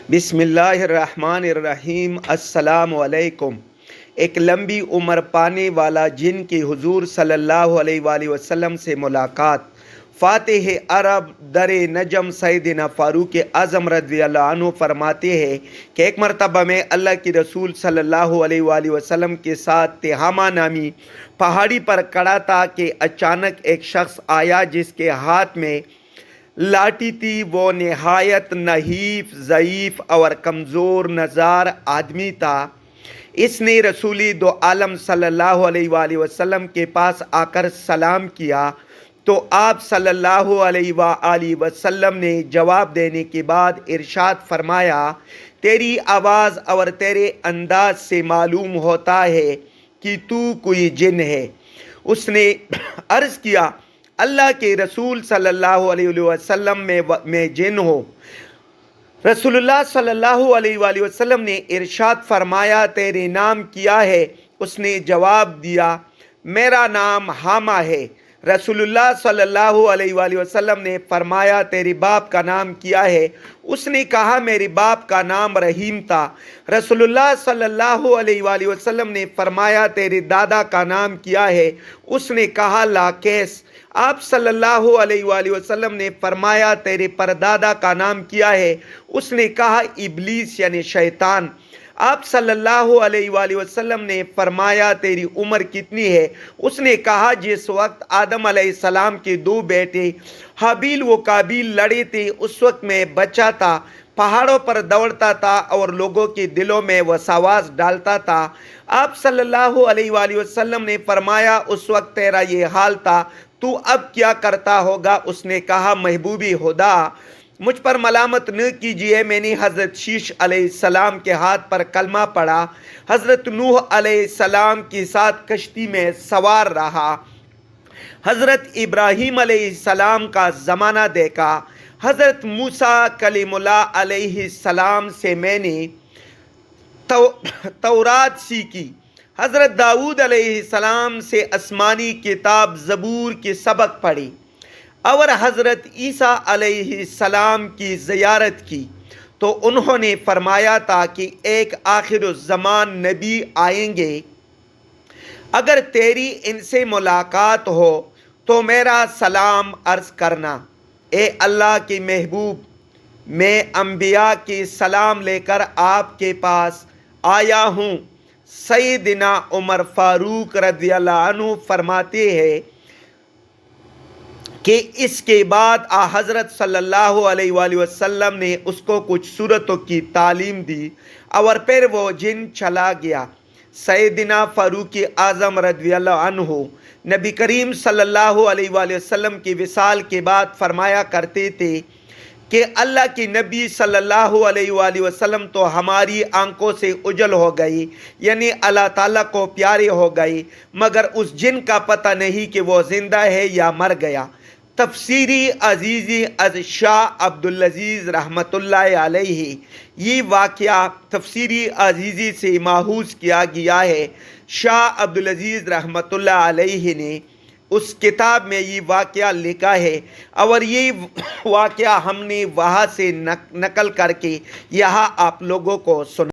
بسم اللہ الرحمن الرحیم۔ السلام علیکم۔ ایک لمبی عمر پانے والا جن کی حضور صلی اللہ علیہ وآلہ وسلم سے ملاقات۔ فاتح عرب در نجم سیدنا فاروق اعظم رضی اللہ عنہ فرماتے ہیں کہ ایک مرتبہ میں اللہ کے رسول صلی اللہ علیہ وآلہ وسلم کے ساتھ تہامہ نامی پہاڑی پر کھڑا تھا کہ اچانک ایک شخص آیا جس کے ہاتھ میں لاٹھی تھی۔ وہ نہایت نحیف، ضعیف اور کمزور نظر آدمی تھا۔ اس نے رسول دو عالم صلی اللہ علیہ وآلہ وسلم کے پاس آ کر سلام کیا تو آپ صلی اللہ علیہ وآلہ وسلم نے جواب دینے کے بعد ارشاد فرمایا، تیری آواز اور تیرے انداز سے معلوم ہوتا ہے کہ تو کوئی جن ہے۔ اس نے عرض کیا، اللہ کے رسول صلی اللہ علیہ وسلم میں جن ہو۔ رسول اللہ صلی اللہ علیہ وآلہ وسلم نے ارشاد فرمایا، تیرے نام کیا ہے؟ اس نے جواب دیا، میرا نام حامہ ہے۔ رسول اللہ صلی اللہ علیہ وآلہ وسلم نے فرمایا، تیرے باپ کا نام کیا ہے؟ اس نے کہا، میرے باپ کا نام رحیم تھا۔ رسول اللہ صلی اللہ علیہ وآلہ وسلم نے فرمایا، تیرے دادا کا نام کیا ہے؟ اس نے کہا، لاقیس۔ آپ صلی اللہ علیہ وآلہ وسلم نے فرمایا، تیرے پردادا کا نام کیا ہے؟ اس نے کہا، ابلیس یعنی شیطان۔ آپ صلی اللہ علیہ وآلہ وسلم نے فرمایا، تیری عمر کتنی ہے؟ اس نے کہا، جس وقت آدم علیہ السلام کے دو بیٹے حابیل و قابیل لڑے تھے اس وقت میں بچہ تھا، پہاڑوں پر دوڑتا تھا اور لوگوں کے دلوں میں وسواس ڈالتا تھا۔ آپ صلی اللہ علیہ وآلہ وسلم نے فرمایا، اس وقت تیرا یہ حال تھا، تو اب کیا کرتا ہوگا؟ اس نے کہا، محبوب خدا، مجھ پر ملامت نہ کیجیے، میں نے حضرت شیش علیہ السلام کے ہاتھ پر کلمہ پڑھا، حضرت نوح علیہ السلام کے ساتھ کشتی میں سوار رہا، حضرت ابراہیم علیہ السلام کا زمانہ دیکھا، حضرت موسیٰ کلیم اللہ علیہ السلام سے میں نے تورات سیکھی، حضرت داؤد علیہ السلام سے آسمانی کتاب زبور کی سبق پڑھی اور حضرت عیسیٰ علیہ السلام کی زیارت کی۔ تو انہوں نے فرمایا تھا کہ ایک آخر الزمان نبی آئیں گے، اگر تیری ان سے ملاقات ہو تو میرا سلام عرض کرنا۔ اے اللہ کے محبوب، میں انبیاء کے سلام لے کر آپ کے پاس آیا ہوں۔ سیدنا عمر فاروق رضی اللہ عنہ فرماتے ہیں کہ اس کے بعد حضرت صلی اللہ علیہ وآلہ وسلم نے اس کو کچھ صورتوں کی تعلیم دی اور پھر وہ جن چلا گیا۔ سیدنا فاروق اعظم رضی اللہ عنہ نبی کریم صلی اللہ علیہ وآلہ وسلم کی وصال کے بعد فرمایا کرتے تھے کہ اللہ کی نبی صلی اللہ علیہ وآلہ وسلم تو ہماری آنکھوں سے اجل ہو گئی، یعنی اللہ تعالیٰ کو پیارے ہو گئی، مگر اس جن کا پتہ نہیں کہ وہ زندہ ہے یا مر گیا۔ تفسیری عزیزی از شاہ عبدالعزیز رحمۃ اللہ علیہ، یہ واقعہ تفسیری عزیزی سے ماخوذ کیا گیا ہے۔ شاہ عبدالعزیز رحمۃ اللہ علیہ نے اس کتاب میں یہ واقعہ لکھا ہے اور یہ واقعہ ہم نے وہاں سے نقل کر کے یہاں آپ لوگوں کو سنا۔